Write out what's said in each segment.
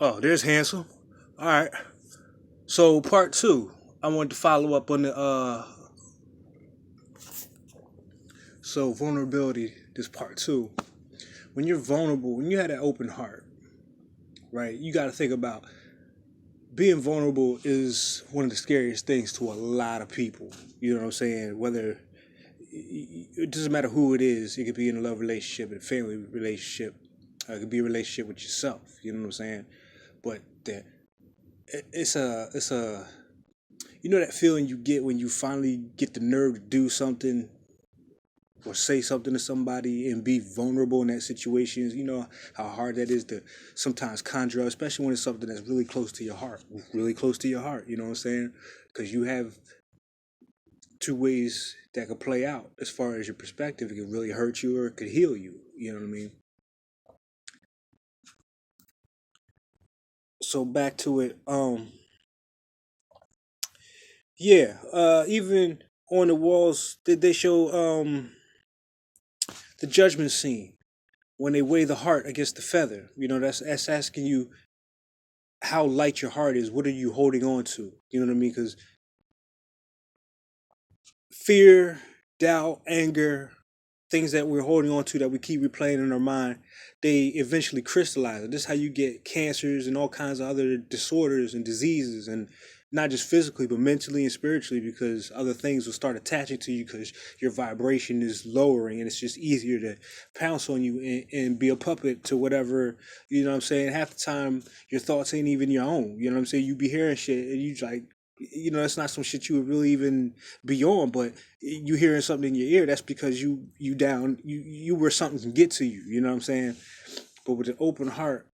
Oh, there's Hansel. All right. So part two, I wanted to follow up on the vulnerability. This part two. When you're vulnerable, when you have that open heart, right? You got to think about being vulnerable is one of the scariest things to a lot of people. You know what I'm saying? Whether it doesn't matter who it is, it could be in a love relationship, in a family relationship, it could be a relationship with yourself. You know what I'm saying? But it's a you know that feeling you get when you finally get the nerve to do something or say something to somebody and be vulnerable in that situation. You know how hard that is to sometimes conjure up, especially when it's something that's really close to your heart, really close to your heart. You know what I'm saying? Because you have two ways that could play out as far as your perspective. It could really hurt you or it could heal you. You know what I mean? So back to it. Yeah. Even on the walls, did they show the judgment scene when they weigh the heart against the feather? You know, that's asking you how light your heart is. What are you holding on to? You know what I mean? Because fear, doubt, anger, things that we're holding on to that we keep replaying in our mind, they eventually crystallize. This is how you get cancers and all kinds of other disorders and diseases, and not just physically but mentally and spiritually, because other things will start attaching to you because your vibration is lowering, and it's just easier to pounce on you and be a puppet to whatever. You know what I'm saying? Half the time your thoughts ain't even your own. You know what I'm saying? You be hearing shit and you like, you know, that's not some shit you would really even be on, but you hearing something in your ear, that's because you down, you where something can get to you. You know what I'm saying? But with an open heart,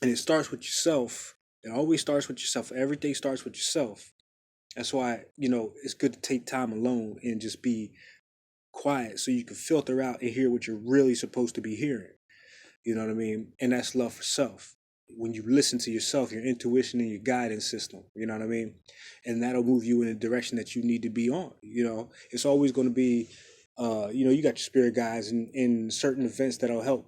and it starts with yourself. It always starts with yourself. Everything starts with yourself. That's why, you know, it's good to take time alone and just be quiet so you can filter out and hear what you're really supposed to be hearing. You know what I mean? And that's love for self. When you listen to yourself, your intuition and your guidance system, you know what I mean? And that'll move you in the direction that you need to be on. You know, it's always going to be, you know, you got your spirit guides in certain events that'll help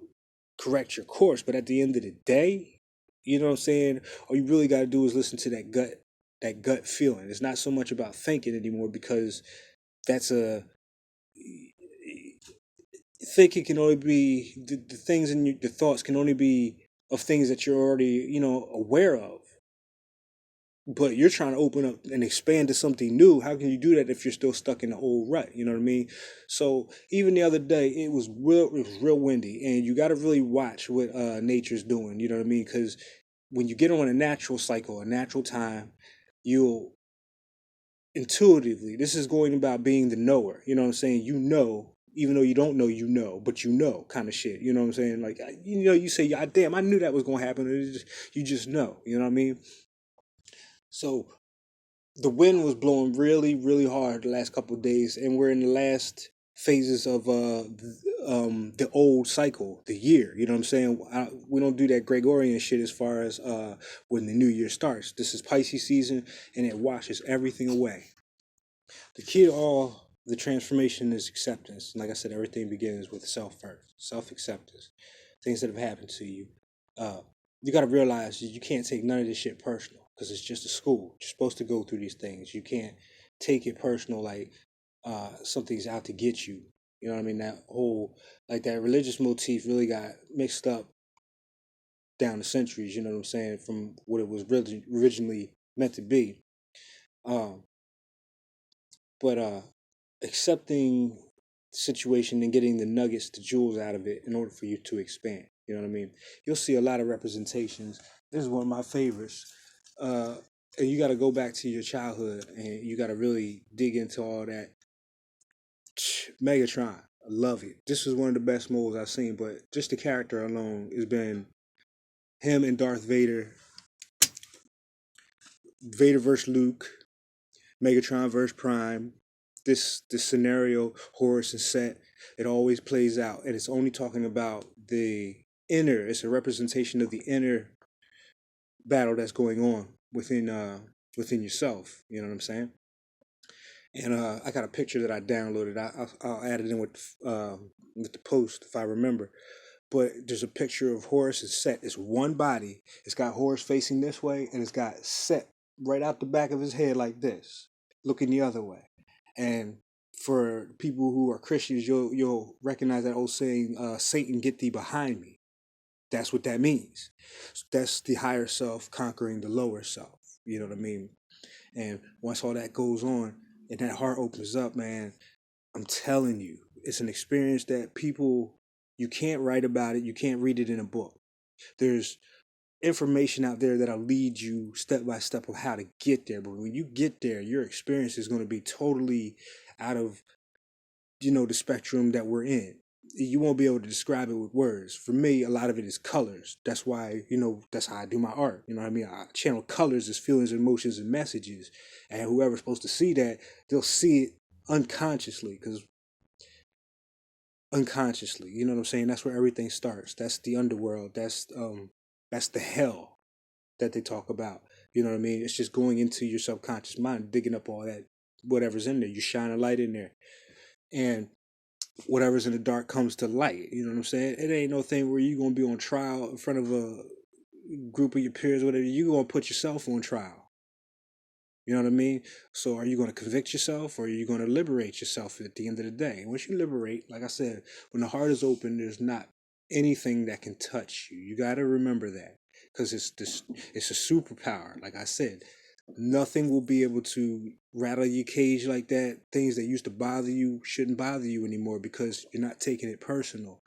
correct your course. But at the end of the day, you know what I'm saying? All you really got to do is listen to that gut feeling. It's not so much about thinking anymore, because that's a thinking can only be the things in the thoughts can only be of things that you're already, you know, aware of. But you're trying to open up and expand to something new. How can you do that if you're still stuck in the old rut? You know what I mean? So even the other day, it was real windy, and you got to really watch what nature's doing. You know what I mean? Because when you get on a natural cycle, a natural time, you'll intuitively, this is going about being the knower. You know what I'm saying? You know, even though you don't know, you know, but you know, kind of shit. You know what I'm saying? Like, you know, you say, "Yeah, damn, I knew that was going to happen." You just know. You know what I mean? So the wind was blowing really, really hard the last couple of days, and we're in the last phases of the old cycle, the year. You know what I'm saying? We don't do that Gregorian shit as far as when the new year starts. This is Pisces season, and it washes everything away. The key to all the transformation is acceptance. And like I said, everything begins with self first, self acceptance. Things that have happened to you. Uh, you got to realize you can't take none of this shit personal, because it's just a school. You're supposed to go through these things. You can't take it personal like something's out to get you. You know what I mean? That whole, like, that religious motif really got mixed up down the centuries. You know what I'm saying? From what it was really originally meant to be. Um, but accepting the situation and getting the nuggets, the jewels out of it in order for you to expand. You know what I mean? You'll see a lot of representations. This is one of my favorites. Uh, and you got to go back to your childhood and you got to really dig into all that. Megatron, I love it. This is one of the best movies I've seen, but just the character alone has been him and Darth Vader, Vader versus Luke, Megatron versus Prime. This scenario, Horus and Set, it always plays out, and it's only talking about the inner. It's a representation of the inner battle that's going on within yourself. You know what I'm saying? And I got a picture that I downloaded. I'll add it in with the post if I remember. but there's a picture of Horus. It's set. It's one body. It's got Horus facing this way, and it's got Set right out the back of his head like this, looking the other way. And for people who are Christians, you'll recognize that old saying, "Satan, get thee behind me." That's what that means. That's the higher self conquering the lower self. You know what I mean? And once all that goes on and that heart opens up, man, I'm telling you, it's an experience that people, you can't write about it, you can't read it in a book. There's information out there that'll lead you step by step of how to get there. But when you get there, your experience is going to be totally out of, the spectrum that we're in. You won't be able to describe it with words. For me, a lot of it is colors. That's why, that's how I do my art. You know what I mean? I channel colors as feelings, emotions, and messages. And whoever's supposed to see that, they'll see it unconsciously, you know what I'm saying? That's where everything starts. That's the underworld. That's the hell that they talk about. You know what I mean? It's just going into your subconscious mind, digging up all that, whatever's in there. You shine a light in there. And whatever's in the dark comes to light. You know what I'm saying? It ain't no thing where you're going to be on trial in front of a group of your peers, whatever. You're going to put yourself on trial. You know what I mean? So are you going to convict yourself, or are you going to liberate yourself at the end of the day? And once you liberate, like I said, when the heart is open, there's not anything that can touch you. You got to remember that, because it's a superpower. Like I said, nothing will be able to rattle your cage like that. Things that used to bother you shouldn't bother you anymore, because you're not taking it personal.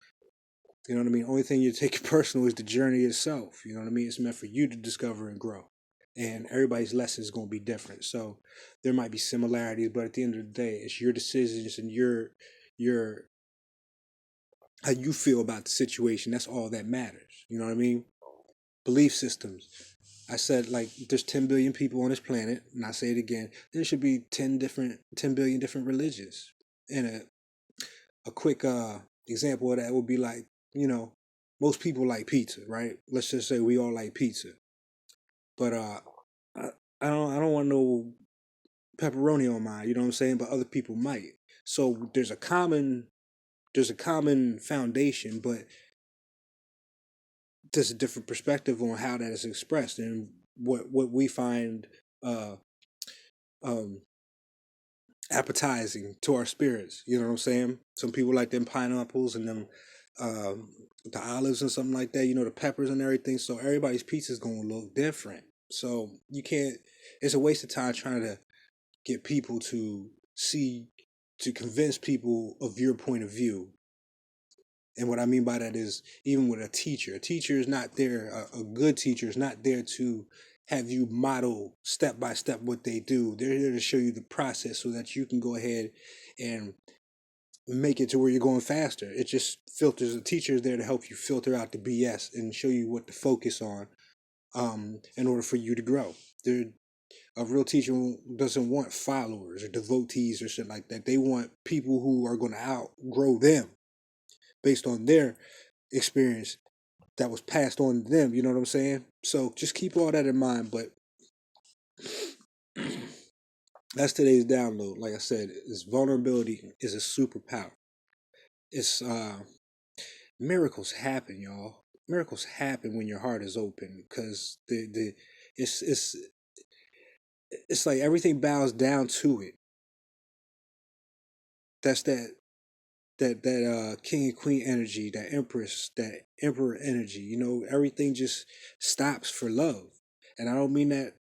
You know what I mean? Only thing you're taking personal is the journey itself. You know what I mean? It's meant for you to discover and grow. And everybody's lesson is going to be different. So there might be similarities, but at the end of the day, it's your decisions and your how you feel about the situation. That's all that matters. You know what I mean? Belief systems. I said, like, there's 10 billion people on this planet, and I say it again. There should be 10 billion different religions. And a quick example of that would be like, most people like pizza, right? Let's just say we all like pizza. But I, I don't want no pepperoni on mine, you know what I'm saying? But other people might. So there's a common foundation, but there's a different perspective on how that is expressed, and what we find uh um appetizing to our spirits. You know what I'm saying? Some people like them pineapples and them the olives and something like that, the peppers and everything. So everybody's pizza is gonna look different. So you can't, it's a waste of time trying to get people to convince people of your point of view. And what I mean by that is, even with a teacher is not there, a good teacher is not there to have you model step by step what they do. They're here to show you the process so that you can go ahead and make it to where you're going faster. It just filters. The teacher is there to help you filter out the BS and show you what to focus on in order for you to grow. A real teacher doesn't want followers or devotees or shit like that. They want people who are going to outgrow them based on their experience that was passed on to them. You know what I'm saying? So just keep all that in mind. But that's today's download. Like I said, is vulnerability is a superpower. It's miracles happen, y'all. Miracles happen when your heart is open, because it's it's it's like everything bows down to it. That's that king and queen energy, that empress, that emperor energy. Everything just stops for love. And I don't mean that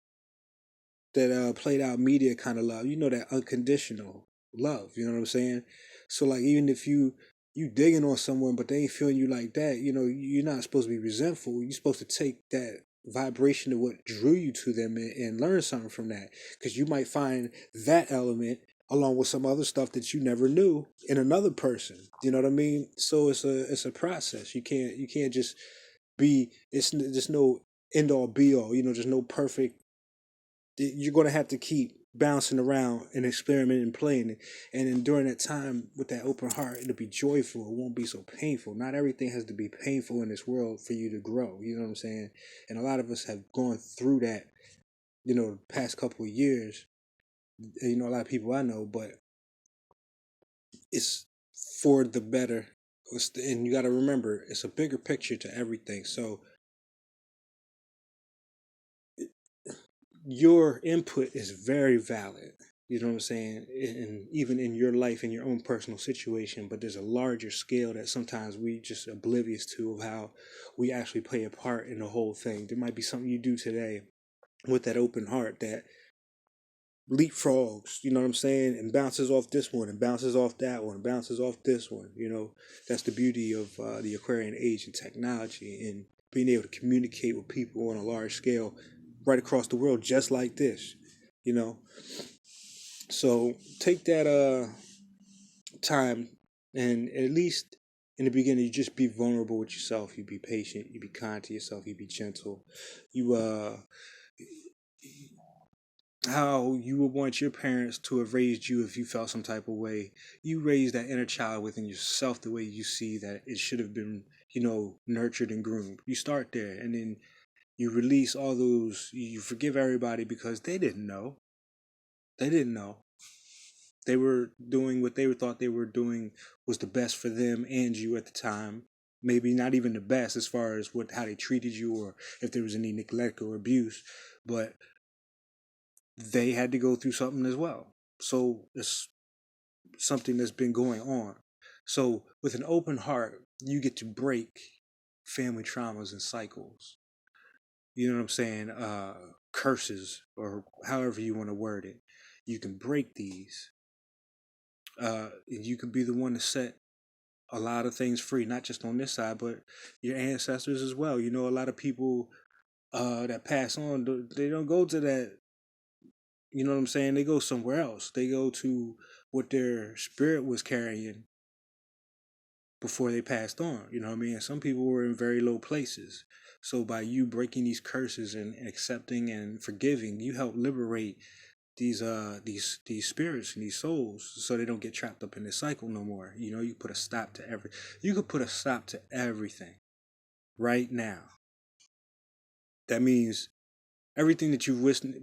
played out media kind of love. That unconditional love. You know what I'm saying? So like, even if you digging on someone but they ain't feeling you like that, you're not supposed to be resentful. You're supposed to take that vibration of what drew you to them, and learn something from that, because you might find that element along with some other stuff that you never knew in another person. You know what I mean? So it's a process. You can't just be, it's just no end all be all. There's no perfect. You're going to have to keep bouncing around and experimenting and playing. And then during that time, with that open heart, it'll be joyful. It won't be so painful. Not everything has to be painful in this world for you to grow. You know what I'm saying? And a lot of us have gone through that, the past couple of years. A lot of people I know, but it's for the better And you got to remember, it's a bigger picture to everything. So your input is very valid. You know what I'm saying? And even in your life, in your own personal situation, but there's a larger scale that sometimes we just oblivious to of how we actually play a part in the whole thing. There might be something you do today with that open heart that leapfrogs, you know what I'm saying, and bounces off this one and bounces off that one and bounces off this one. That's the beauty of the Aquarian age and technology and being able to communicate with people on a large scale right across the world just like this, you know. So take that time, and at least in the beginning you just be vulnerable with yourself. You be patient, you be kind to yourself, you be gentle. You how you would want your parents to have raised you if you felt some type of way. You raise that inner child within yourself the way you see that it should have been, nurtured and groomed. You start there, and then you release all those. You forgive everybody because they didn't know. They didn't know. They were doing what they thought they were doing was the best for them and you at the time. Maybe not even the best as far as how they treated you or if there was any neglect or abuse, but they had to go through something as well. So it's something that's been going on. So with an open heart, you get to break family traumas and cycles. You know what I'm saying? Curses or however you want to word it. You can break these. And you can be the one to set a lot of things free, not just on this side, but your ancestors as well. A lot of people that pass on, they don't go to that. You know what I'm saying? They go somewhere else. They go to what their spirit was carrying before they passed on. You know what I mean? Some people were in very low places. So by you breaking these curses and accepting and forgiving, you help liberate these spirits and these souls so they don't get trapped up in this cycle no more. You put a stop to you could put a stop to everything right now. That means everything that you've witnessed